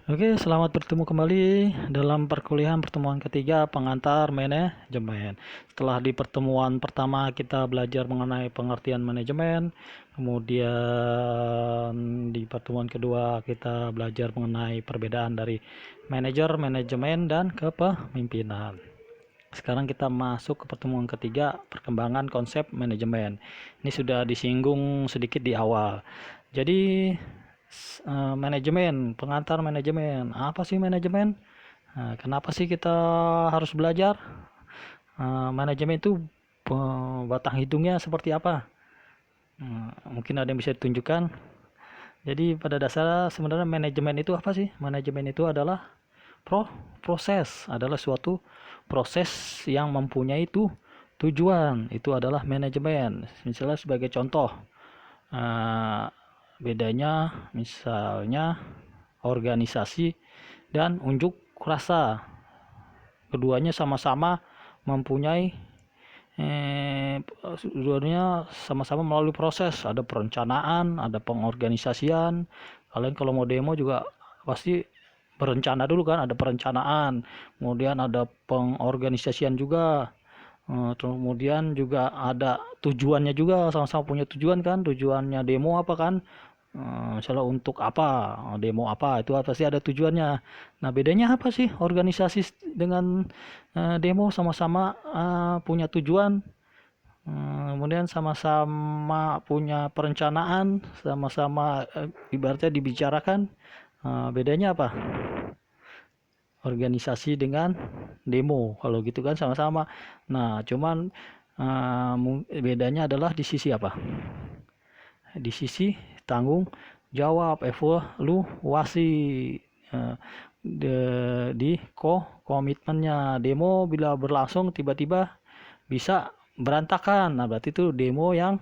Oke, selamat bertemu kembali dalam perkuliahan pertemuan ketiga pengantar manajemen. Setelah di pertemuan pertama kita belajar mengenai pengertian manajemen, kemudian di pertemuan kedua kita belajar mengenai perbedaan dari manajer, manajemen, dan kepemimpinan. Sekarang kita masuk ke pertemuan ketiga, perkembangan konsep manajemen. Ini sudah disinggung sedikit di awal. Jadi manajemen, pengantar manajemen. Apa sih manajemen? Kenapa sih kita harus belajar? Manajemen itu batang hidungnya seperti apa? Mungkin ada yang bisa ditunjukkan. Jadi pada dasarnya sebenarnya manajemen itu apa sih? Manajemen itu adalah proses, adalah suatu proses yang mempunyai tujuan. Itu adalah manajemen. Misalnya sebagai contoh, uh, bedanya misalnya organisasi dan unjuk rasa. Keduanya sama-sama mempunyai keduanya sama-sama melalui proses. Ada perencanaan, ada pengorganisasian. Kalian kalau mau demo juga pasti berencana dulu kan, ada perencanaan, kemudian ada pengorganisasian juga. Kemudian juga ada tujuannya juga, sama-sama punya tujuan kan, tujuannya demo apa kan. Misalnya untuk apa, demo apa, itu pasti ada tujuannya. Nah, bedanya apa sih organisasi dengan demo? Sama-sama punya tujuan, kemudian sama-sama punya perencanaan, sama-sama ibaratnya dibicarakan. Bedanya apa? Organisasi dengan demo, kalau gitu kan sama-sama. Nah, cuman bedanya adalah di sisi apa? Di sisi tanggung jawab, evaluasi, eh, di komitmennya. Demo bila berlangsung tiba-tiba bisa berantakan, nah berarti itu demo yang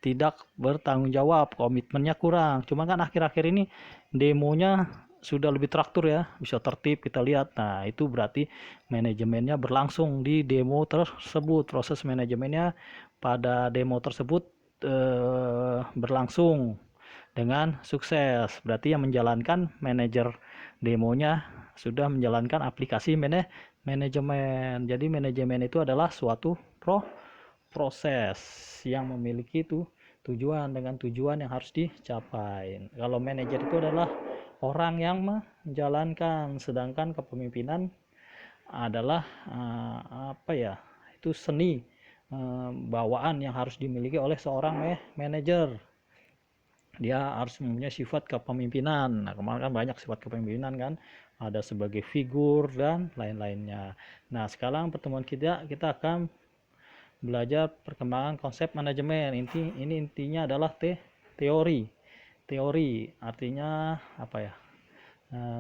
tidak bertanggung jawab, komitmennya kurang. Cuma kan akhir-akhir ini demonya sudah lebih teratur ya, bisa tertib kita lihat. Nah, itu berarti manajemennya berlangsung di demo tersebut. Proses manajemennya pada demo tersebut berlangsung dengan sukses. Berarti yang menjalankan manajer demonya sudah menjalankan aplikasi manajemen. Jadi manajemen itu adalah suatu proses yang memiliki tujuan, dengan tujuan yang harus dicapai. Kalau manajer itu adalah orang yang menjalankan, sedangkan kepemimpinan adalah apa ya? Itu seni, bawaan yang harus dimiliki oleh seorang manajer. Dia harus mempunyai sifat kepemimpinan. Nah, kemarin kan banyak sifat kepemimpinan kan, ada sebagai figur dan lain-lainnya. Nah, sekarang pertemuan kita akan belajar perkembangan konsep manajemen. Ini intinya adalah teori. Teori artinya apa ya?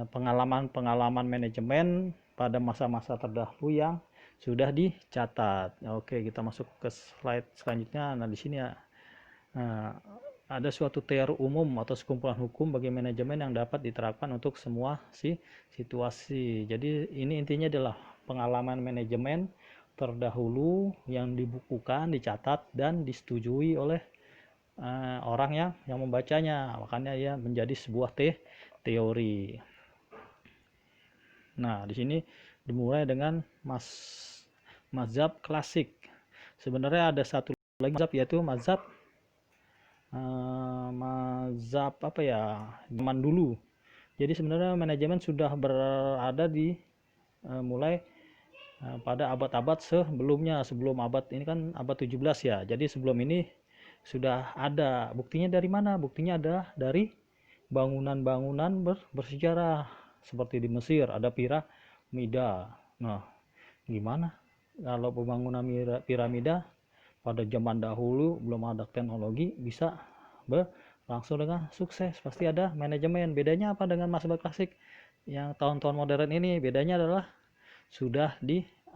Pengalaman-pengalaman manajemen pada masa-masa terdahulu yang sudah dicatat. Oke, kita masuk ke slide selanjutnya. Nah, di sini ya. Nah, ada suatu teori umum atau sekumpulan hukum bagi manajemen yang dapat diterapkan untuk semua situasi. Jadi ini intinya adalah pengalaman manajemen terdahulu yang dibukukan, dicatat, dan disetujui oleh orang yang membacanya. Makanya ya menjadi sebuah teori. Nah, di sini dimulai dengan mazhab klasik. Sebenarnya ada satu lagi mazhab, yaitu mazhab apa ya, zaman dulu. Jadi sebenarnya manajemen sudah berada di mulai pada abad-abad sebelumnya, sebelum abad ini kan abad 17 ya. Jadi sebelum ini sudah ada. Buktinya dari mana? Buktinya ada dari bangunan-bangunan bersejarah seperti di Mesir ada piramida. Nah, gimana kalau pembangunan piramida pada zaman dahulu belum ada teknologi bisa berlangsung dengan sukses? Pasti ada manajemen. Bedanya apa dengan mazhab klasik yang tahun-tahun modern ini? Bedanya adalah sudah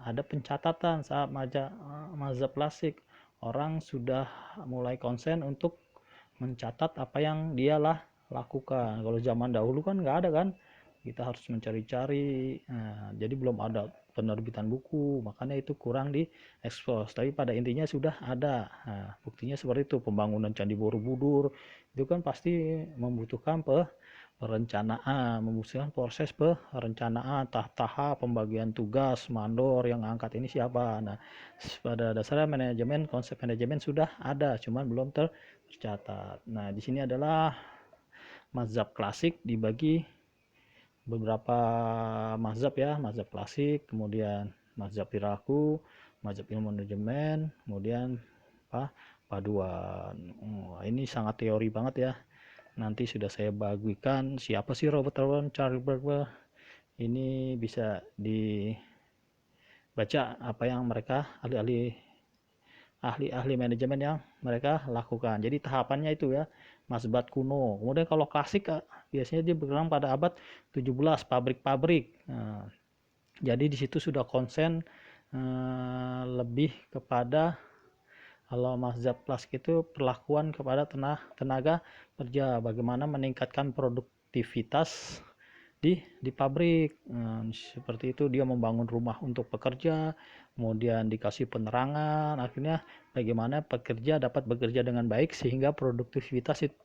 ada pencatatan. Saat mazhab klasik orang sudah mulai konsen untuk mencatat apa yang dia lakukan. Kalau zaman dahulu kan nggak ada kan, kita harus mencari-cari. Nah, jadi belum ada penerbitan buku, makanya itu kurang diekspos. Tapi pada intinya sudah ada. Nah, buktinya seperti itu. Pembangunan Candi Borobudur itu kan pasti membutuhkan perencanaan, memusnahkan proses perencanaan, tahap pembagian tugas, mandor yang angkat ini siapa. Nah, pada dasarnya manajemen, konsep manajemen sudah ada, cuman belum tercatat. Nah, di sini adalah mazhab klasik dibagi beberapa mazhab ya, mazhab klasik, kemudian mazhab perilaku, mazhab ilmu manajemen, kemudian paduan. Ini sangat teori banget ya. Nanti sudah saya bagikan siapa sih Robert Owen, Charles Berger. Ini bisa dibaca apa yang mereka ahli manajemen yang mereka lakukan. Jadi tahapannya itu ya, mazhab kuno. Kemudian kalau klasik biasanya dia berkembang pada abad 17, pabrik-pabrik. Nah, jadi di situ sudah konsen lebih kepada, kalau mazhab klasik itu perlakuan kepada tenaga kerja, bagaimana meningkatkan produktivitas di pabrik. Seperti itu, dia membangun rumah untuk pekerja, kemudian dikasih penerangan, akhirnya bagaimana pekerja dapat bekerja dengan baik sehingga produktivitas itu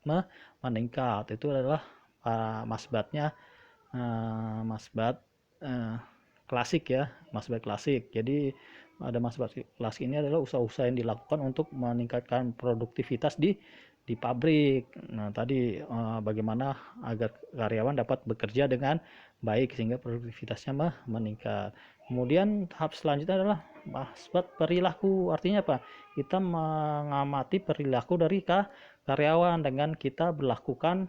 meningkat. Itu adalah mazhabnya, mazhab klasik ya, mazhab klasik. Jadi ada mazhab klasik ini adalah usaha-usaha yang dilakukan untuk meningkatkan produktivitas di pabrik. Nah, tadi bagaimana agar karyawan dapat bekerja dengan baik sehingga produktivitasnya meningkat. Kemudian tahap selanjutnya adalah mazhab perilaku. Artinya apa? Kita mengamati perilaku dari karyawan dengan kita berlakukan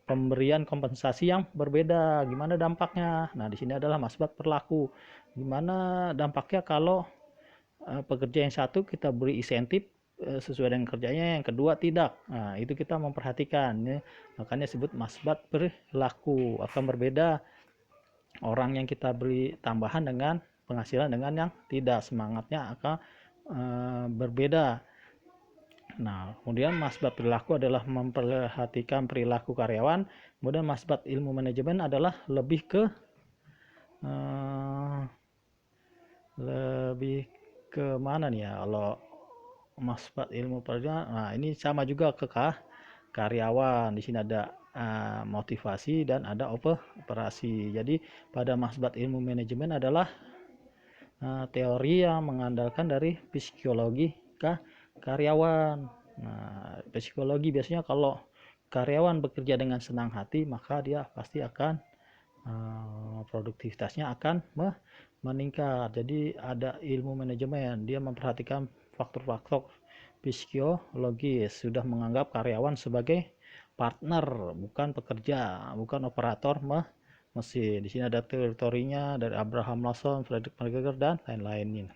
pemberian kompensasi yang berbeda. Gimana dampaknya? Nah, di sini adalah mazhab perilaku. Gimana dampaknya kalau pekerja yang satu kita beri insentif sesuai dengan kerjanya, yang kedua tidak. Nah, itu kita memperhatikan ya. Makanya disebut mazhab perilaku. Akan berbeda orang yang kita beri tambahan dengan penghasilan dengan yang tidak, semangatnya akan berbeda. Nah, kemudian mazhab perilaku adalah memperhatikan perilaku karyawan. Kemudian mazhab ilmu manajemen adalah lebih ke mana nih ya, kalau mazhab ilmu pelajaran. Nah, ini sama juga ke karyawan. Di sini ada motivasi dan ada operasi. Jadi pada mazhab ilmu manajemen adalah teori yang mengandalkan dari psikologi karyawan. Nah, psikologi biasanya kalau karyawan bekerja dengan senang hati, maka dia pasti akan produktivitasnya akan meningkat. Jadi ada ilmu manajemen, dia memperhatikan faktor-faktor psikologis, sudah menganggap karyawan sebagai partner, bukan pekerja, bukan operator mesin. Di sini ada teorinya dari Abraham Maslow, Frederick McGregor dan lain-lainnya.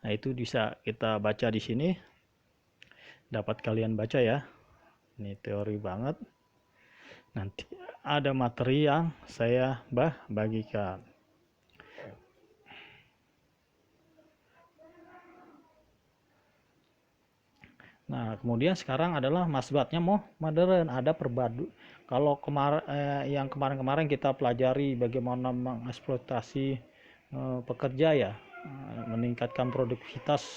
Nah, itu bisa kita baca di sini, dapat kalian baca ya. Ini teori banget. Nanti ada materi yang saya bagikan. Nah, kemudian sekarang adalah mazhabnya modern, ada perbadu. Kalau yang kemarin-kemarin kita pelajari bagaimana mengeksploitasi pekerja ya, meningkatkan produktivitas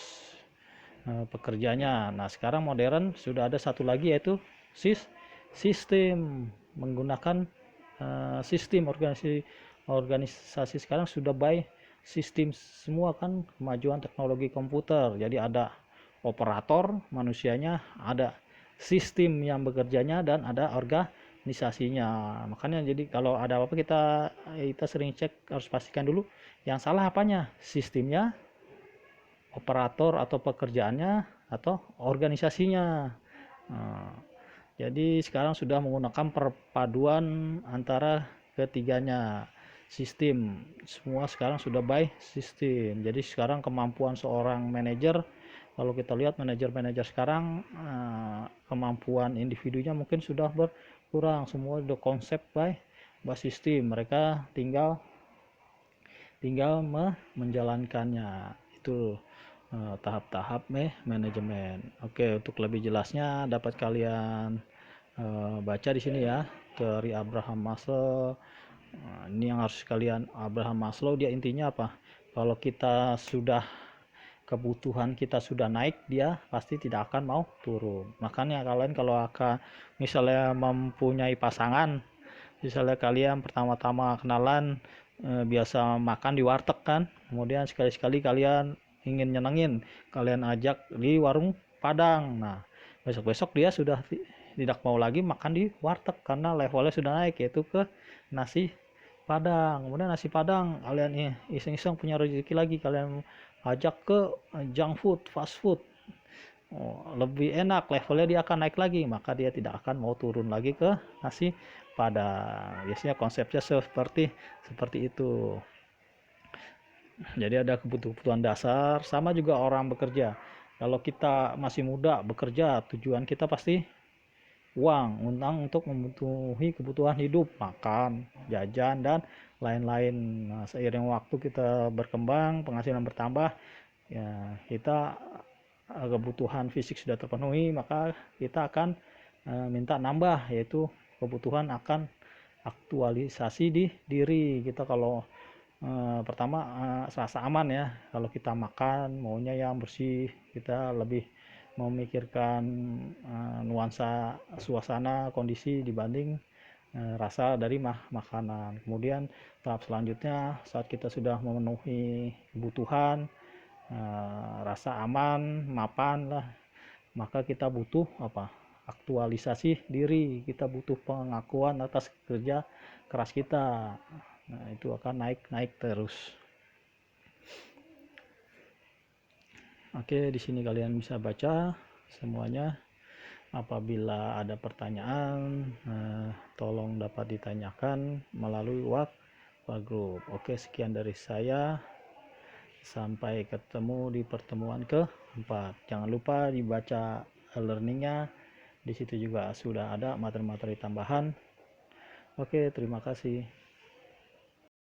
pekerjanya. Nah, sekarang modern sudah ada satu lagi, yaitu sistem, menggunakan sistem organisasi sekarang sudah by sistem semua kan, kemajuan teknologi komputer. Jadi ada operator manusianya, ada sistem yang bekerjanya, dan ada organisasinya. Makanya jadi kalau ada apa-apa kita sering cek, harus pastikan dulu yang salah apanya, sistemnya, operator atau pekerjaannya, atau organisasinya. Nah, jadi sekarang sudah menggunakan perpaduan antara ketiganya. Sistem semua sekarang sudah by sistem. Jadi sekarang kemampuan seorang manajer, kalau kita lihat manajer-manajer sekarang, kemampuan individunya mungkin sudah berkurang. Semua udah konsep by sistem. Mereka tinggal menjalankannya. Itu tahap-tahap manajemen. Oke, untuk lebih jelasnya dapat kalian baca di sini ya, teori Abraham Maslow. Ini yang harus kalian, Abraham Maslow dia intinya apa? Kalau kita sudah kebutuhan kita sudah naik, dia pasti tidak akan mau turun. Makanya kalian kalau akan misalnya mempunyai pasangan, misalnya kalian pertama-tama kenalan biasa makan di warteg kan, kemudian sekali-sekali kalian ingin nyenengin, kalian ajak di warung Padang. Nah, besok-besok dia sudah tidak mau lagi makan di warteg karena levelnya sudah naik, yaitu ke nasi Padang. Kemudian nasi Padang kalian iseng-iseng punya rezeki lagi, kalian ajak ke junk food, fast food. Lebih enak, levelnya dia akan naik lagi, maka dia tidak akan mau turun lagi ke nasi Padang. Biasanya konsepnya seperti itu. Jadi ada kebutuhan dasar, sama juga orang bekerja. Kalau kita masih muda bekerja, tujuan kita pasti uang untuk memenuhi kebutuhan hidup, makan, jajan, dan lain-lain. Nah, seiring waktu kita berkembang, penghasilan bertambah, ya kita kebutuhan fisik sudah terpenuhi, maka kita akan minta nambah, yaitu kebutuhan akan aktualisasi di diri kita. Kalau pertama rasa aman ya, kalau kita makan maunya yang bersih, kita lebih memikirkan nuansa suasana kondisi dibanding rasa dari makanan. Kemudian tahap selanjutnya, saat kita sudah memenuhi kebutuhan, rasa aman, mapan lah, maka kita butuh aktualisasi diri, kita butuh pengakuan atas kerja keras kita. Nah, itu akan naik terus. Oke, di sini kalian bisa baca semuanya. Apabila ada pertanyaan, tolong dapat ditanyakan melalui WhatsApp group. Oke, sekian dari saya. Sampai ketemu di pertemuan keempat. Jangan lupa dibaca learningnya. Di situ juga sudah ada materi-materi tambahan. Oke, terima kasih.